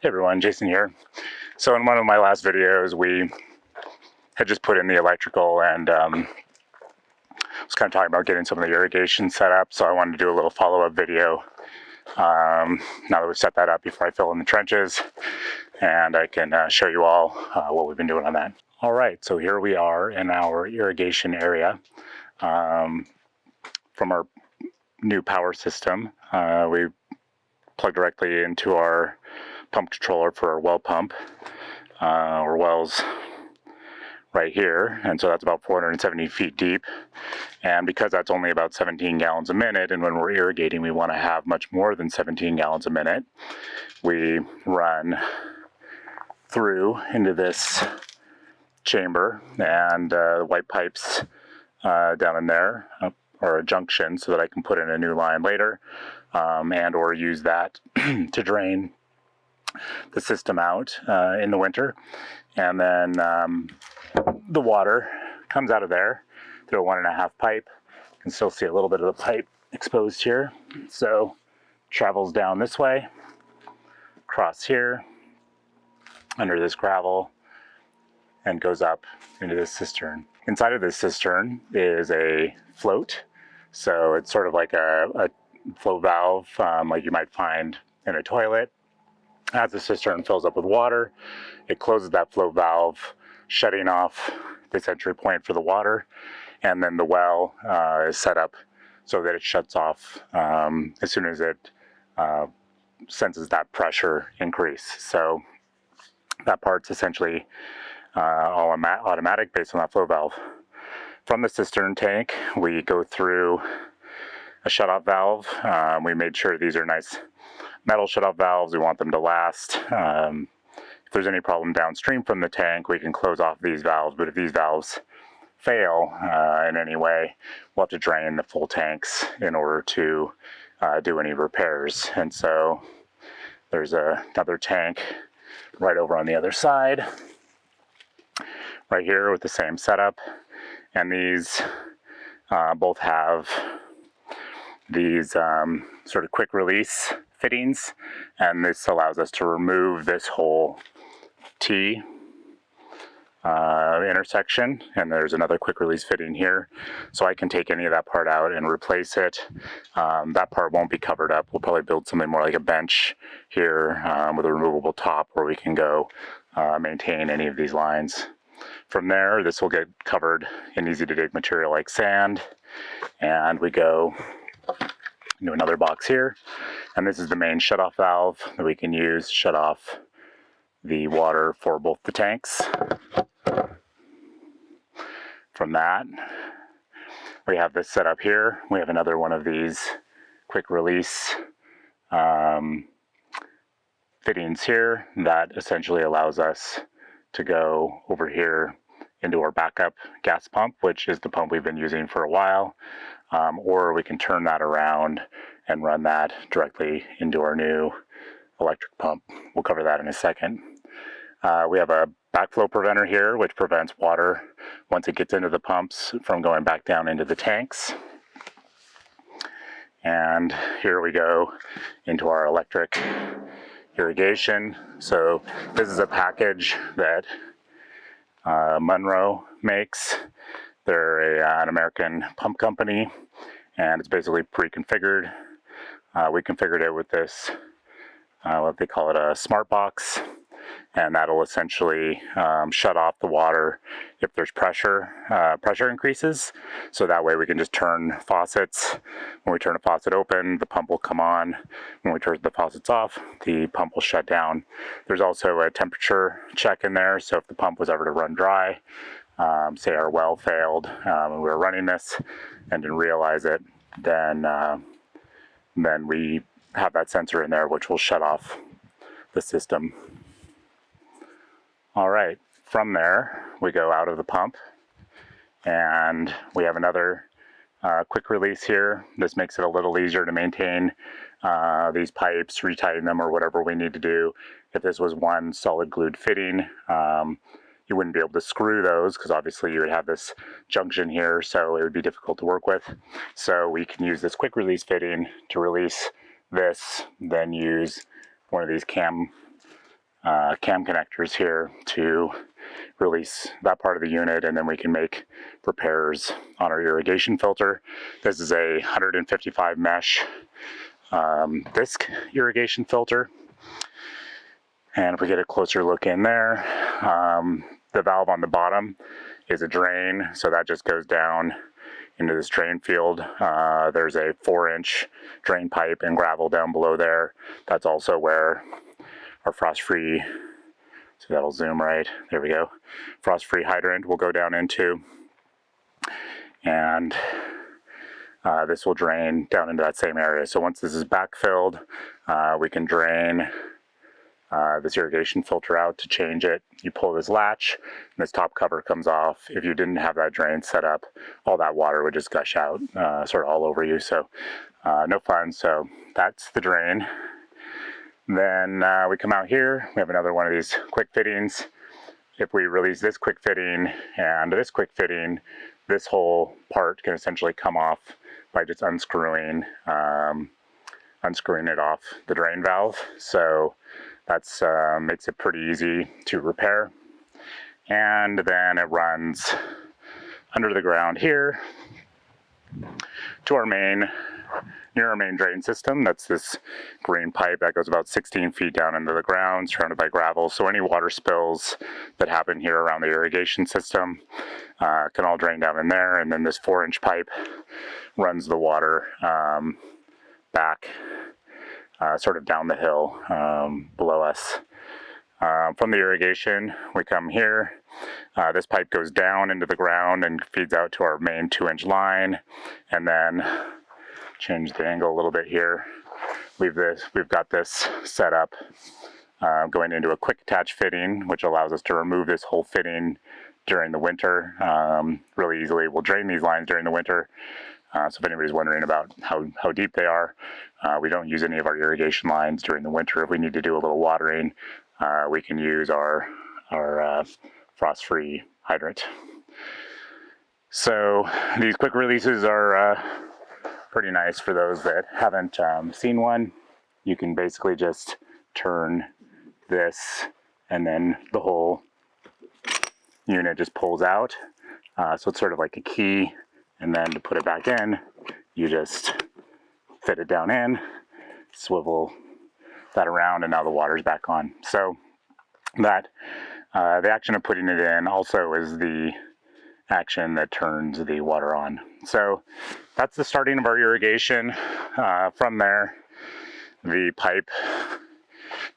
Hey everyone, Jason here. So in one of my last videos, we had just put in the electrical and was kind of talking about getting some of the irrigation set up. So I wanted to do a little follow-up video now that we've set that up before I fill in the trenches, and I can show you all what we've been doing on that. All right, so here we are in our irrigation area from our new power system. We plug directly into our pump controller for our well pump, or wells right here, and so that's about 470 feet deep. And because that's only about 17 gallons a minute, and when we're irrigating we want to have much more than 17 gallons a minute, we run through into this chamber and white pipes down in there, or a junction, so that I can put in a new line later, and or use that to drain the system out in the winter. And then the water comes out of there through a 1.5 pipe. You can still see a little bit of the pipe exposed here. So travels down this way, across here, under this gravel, and goes up into this cistern. Inside of this cistern is a float. So it's sort of like a flow valve, like you might find in a toilet. As the cistern fills up with water, it closes that flow valve, shutting off this entry point for the water, and then the well is set up so that it shuts off as soon as it senses that pressure increase. So that part's essentially all automatic based on that flow valve. From the cistern tank, we go through a shutoff valve. We made sure these are nice metal shutoff valves. We want them to last. If there's any problem downstream from the tank, we can close off these valves, but if these valves fail in any way, we'll have to drain the full tanks in order to do any repairs. And so there's another tank right over on the other side, right here with the same setup. And these both have these sort of quick release fittings, and this allows us to remove this whole T intersection, and there's another quick release fitting here, so I can take any of that part out and replace it. That part won't be covered up. We'll probably build something more like a bench here with a removable top where we can go maintain any of these lines. From there, this will get covered in easy to dig material like sand, and we go into another box here, and this is the main shutoff valve that we can use to shut off the water for both the tanks. From that, we have this set up here. We have another one of these quick release fittings here that essentially allows us to go over here into our backup gas pump, which is the pump we've been using for a while, or we can turn that around and run that directly into our new electric pump. We'll cover that in a second. We have a backflow preventer here, which prevents water once it gets into the pumps from going back down into the tanks. And here we go into our electric irrigation. So this is a package that Munro makes. They're an American pump company, and it's basically pre-configured. We configured it with this, what they call it, a smart box, and that'll essentially shut off the water if there's pressure increases. So that way we can just turn faucets. When we turn a faucet open, the pump will come on. When we turn the faucets off, the pump will shut down. There's also a temperature check in there, so if the pump was ever to run dry, say our well failed and we were running this and didn't realize it, then we have that sensor in there which will shut off the system. All right, from there we go out of the pump, and we have another quick release here. This makes it a little easier to maintain these pipes, retighten them, or whatever we need to do. If this was one solid glued fitting, you wouldn't be able to screw those because obviously you would have this junction here, so it would be difficult to work with. So we can use this quick release fitting to release this, then use one of these cam cam connectors here to release that part of the unit, and then we can make repairs on our irrigation filter. This is a 155 mesh disc irrigation filter. And if we get a closer look in there, the valve on the bottom is a drain, so that just goes down into this drain field. There's a 4-inch drain pipe and gravel down below there. That's also where our frost-free, so that'll zoom right, there we go, frost-free hydrant will go down into. And this will drain down into that same area. So once this is backfilled, we can drain this irrigation filter out to change it. You pull this latch, and this top cover comes off. If you didn't have that drain set up, all that water would just gush out sort of all over you. So no fun. So that's the drain. Then we come out here. We have another one of these quick fittings. If we release this quick fitting and this quick fitting, this whole part can essentially come off by just unscrewing it off the drain valve. So that's makes it pretty easy to repair. And then it runs under the ground here to our main, near our main drain system. That's this green pipe that goes about 16 feet down into the ground, surrounded by gravel. So any water spills that happen here around the irrigation system can all drain down in there. And then this 4-inch pipe runs the water back sort of down the hill below us. From the irrigation, we come here. This pipe goes down into the ground and feeds out to our main 2-inch line. And then change the angle a little bit here. We've got this set up going into a quick attach fitting, which allows us to remove this whole fitting during the winter really easily. We'll drain these lines during the winter. So if anybody's wondering about how deep they are, we don't use any of our irrigation lines during the winter. If we need to do a little watering, we can use our frost-free hydrant. So these quick releases are pretty nice for those that haven't seen one. You can basically just turn this and then the whole unit just pulls out. So it's sort of like a key, and then to put it back in, you just fit it down in, swivel that around, and now the water's back on. So that the action of putting it in also is the action that turns the water on. So that's the starting of our irrigation. From there, the pipe,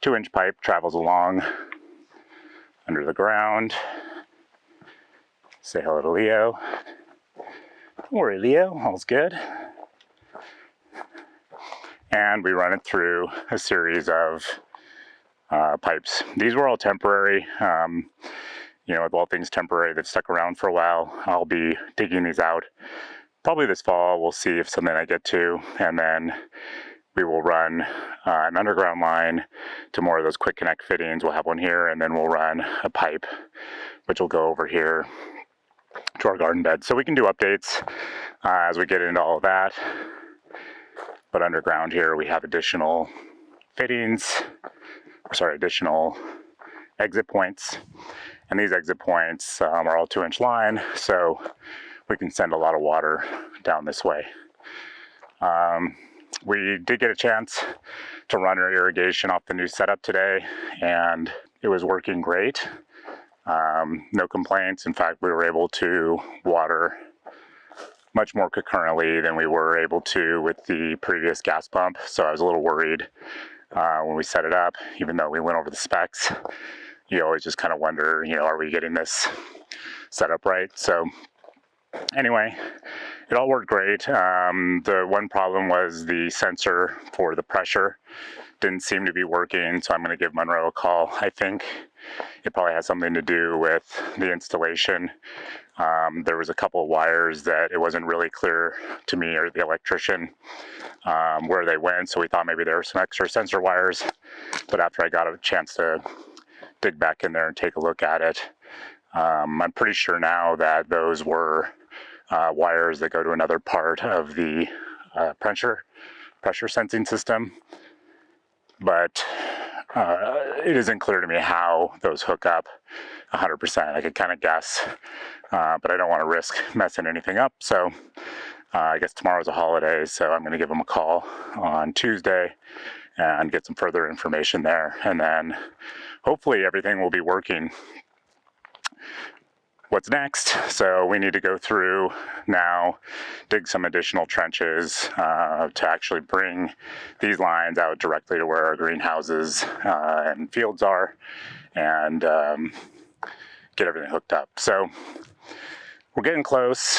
2-inch pipe, travels along under the ground. Say hello to Leo. Don't worry, Leo, all's good. And we run it through a series of pipes. These were all temporary. You know, with all things temporary that stuck around for a while, I'll be digging these out probably this fall. We'll see if something I get to, and then we will run an underground line to more of those quick connect fittings. We'll have one here, and then we'll run a pipe which will go over here to our garden bed. So we can do updates as we get into all of that. But underground here we have additional fittings, additional exit points. And these exit points are all 2-inch line, so we can send a lot of water down this way. We did get a chance to run our irrigation off the new setup today, and it was working great. No complaints. In fact, we were able to water much more concurrently than we were able to with the previous gas pump. So I was a little worried when we set it up, even though we went over the specs. You always just kind of wonder, you know, are we getting this set up right? So anyway, it all worked great. The one problem was the sensor for the pressure didn't seem to be working, so I'm going to give Munro a call. I think it probably has something to do with the installation. There was a couple of wires that it wasn't really clear to me or the electrician where they went, so we thought maybe there were some extra sensor wires. But after I got a chance to dig back in there and take a look at it, I'm pretty sure now that those were wires that go to another part of the pressure sensing system. But it isn't clear to me how those hook up 100%. I could kind of guess, but I don't want to risk messing anything up. So I guess tomorrow's a holiday, so I'm going to give them a call on Tuesday and get some further information there. And then hopefully everything will be working. What's next? So we need to go through now, dig some additional trenches to actually bring these lines out directly to where our greenhouses and fields are, and get everything hooked up. So we're getting close.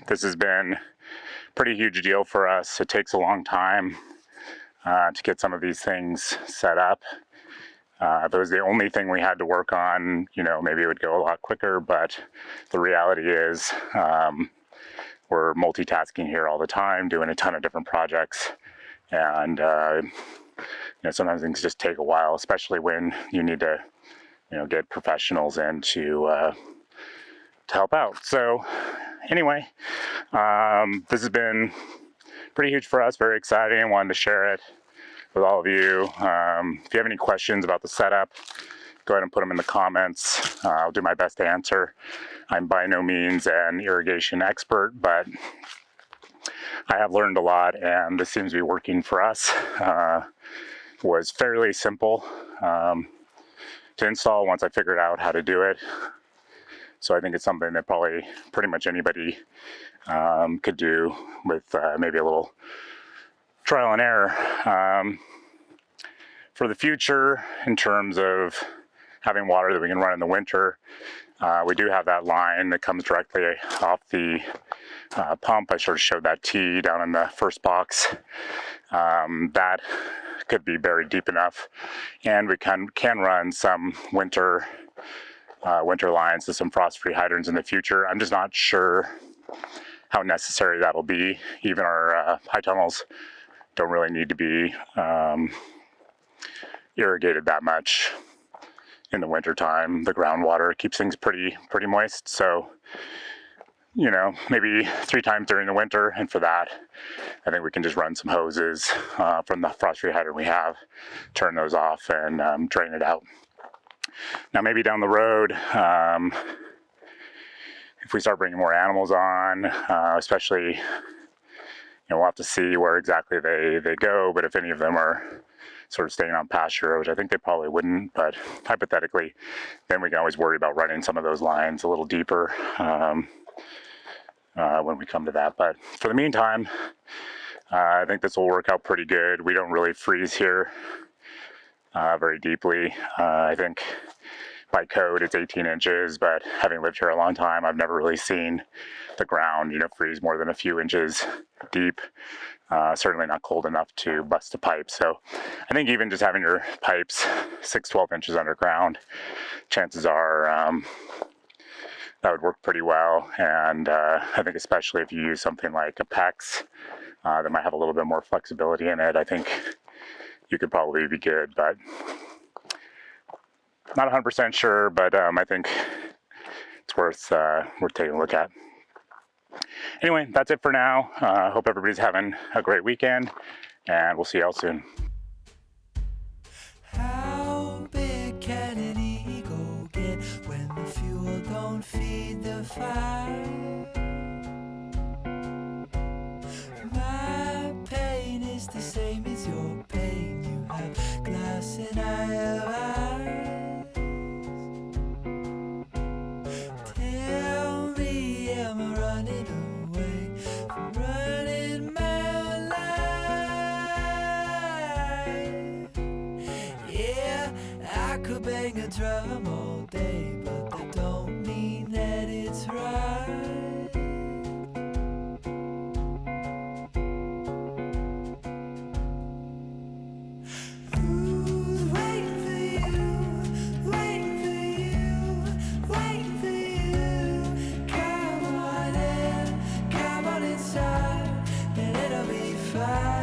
This has been a pretty huge deal for us. It takes a long time to get some of these things set up. If it was the only thing we had to work on, you know, maybe it would go a lot quicker, but the reality is we're multitasking here all the time, doing a ton of different projects, and you know, sometimes things just take a while, especially when you need to, you know, get professionals in to help out. So anyway, this has been pretty huge for us, very exciting. I wanted to share it with all of you. If you have any questions about the setup, go ahead and put them in the comments. I'll do my best to answer. I'm by no means an irrigation expert, but I have learned a lot, and this seems to be working for us. Was fairly simple to install once I figured out how to do it. So I think it's something that probably pretty much anybody could do with maybe a little trial and error. For the future, in terms of having water that we can run in the winter, we do have that line that comes directly off the pump. I sort of showed that T down in the first box. That could be buried deep enough, and we can run some winter lines to some frost-free hydrants in the future. I'm just not sure how necessary that'll be. Even our high tunnels don't really need to be irrigated that much in the winter time. The groundwater keeps things pretty moist, so you know, maybe 3 times during the winter, and for that I think we can just run some hoses from the frost-free hydrant we have, turn those off, and drain it out. Now maybe down the road, if we start bringing more animals on, especially, you know, we'll have to see where exactly they go, but if any of them are sort of staying on pasture, which I think they probably wouldn't, but hypothetically, then we can always worry about running some of those lines a little deeper when we come to that. But for the meantime, I think this will work out pretty good. We don't really freeze here very deeply. I think by code it's 18 inches, but having lived here a long time, I've never really seen the ground, you know, freeze more than a few inches deep. Certainly not cold enough to bust a pipe. So I think even just having your pipes 6-12 inches underground, chances are that would work pretty well. And I think especially if you use something like a PEX that might have a little bit more flexibility in it, I think you could probably be good, but not 100% sure, but I think it's worth taking a look at. Anyway, that's it for now. Hope everybody's having a great weekend, and we'll see y'all soon. How big can an eagle get when the fuel don't feed the fire? My pain is the same as your pain. You have glass and I have eyes. Tell me, am I running away from running my life? Yeah, I could bang a drum all day, but that don't mean that it's right. Who's waiting for you, waiting for you, waiting for you? Come on in, come on inside, and it'll be fine.